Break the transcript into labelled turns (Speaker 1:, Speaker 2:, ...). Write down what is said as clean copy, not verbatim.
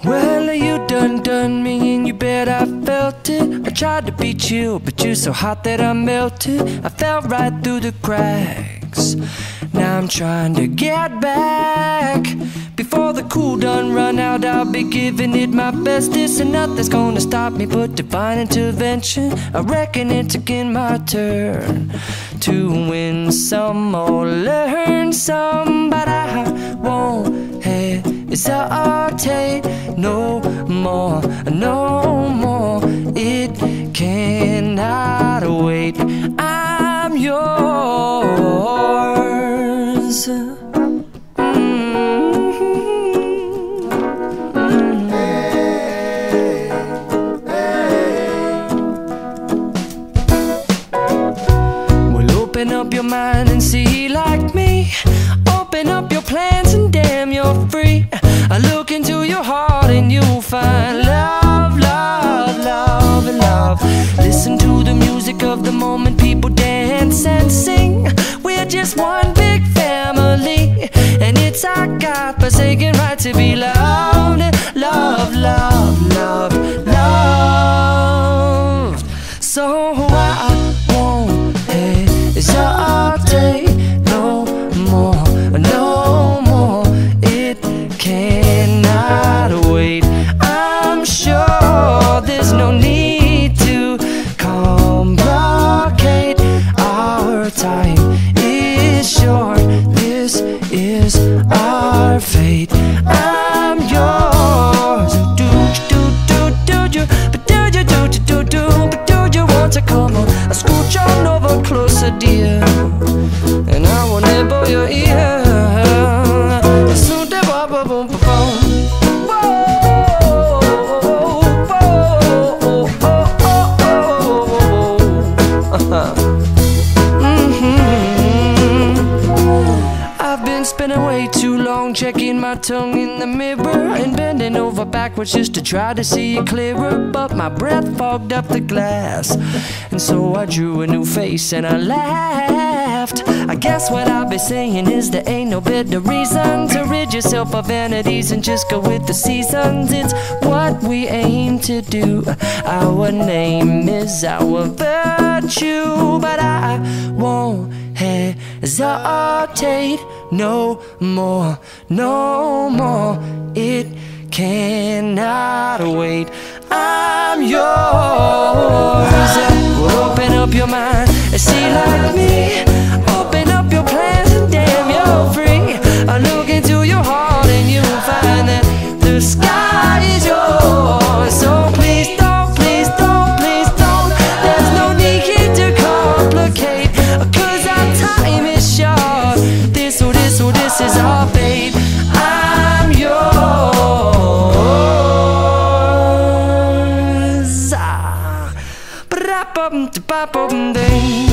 Speaker 1: Well, you done me and you bet I felt it. I tried to be chill, but you're so hot that I melted. I fell right through the cracks. Now I'm trying to get back. Before the cool done run out, I'll be giving it my bestest, and nothing's gonna stop me but divine intervention. I reckon it's again my turn to win some or learn some, but I won't hesitate no more, no more. It cannot wait. I'm yours. Open up your mind and see like me. Open up your plans and damn, you're free. I look into your heart and you'll find love, love, love, and love. Listen to the music of the moment, people dance and sing. We're just one big family, and it's our God-forsaken right to be loved. Love, love, love, love. So I won't hesitate no more, no more. It cannot wait. I'm sure there's no need to complicate. Our time is short. This is our fate. I'm yours. Do you, but do you, but do you want to come on? I scooch on over closer, dear, and I will nibble your ear. So I've been spending way too long checking my tongue in the mirror and bending over backwards just to try to see it clearer, but my breath fogged up the glass, and so I drew a new face and I laughed. I guess what I'll be saying is there ain't no better reason to rid yourself of vanities and just go with the seasons. It's what we aim to do. Our name is our virtue, but I won't hesitate no more, no more. It cannot wait. I'm yours. Open up your mind and see like me. Open up your plans and damn, you're free. I look into your heart and you'll find that the sky is yours. So please don't, please don't, please don't. There's no need here to complicate, 'cause our time is short. This is our fate. I'm yours. Ba-da-bum-da-ba-bum-ding.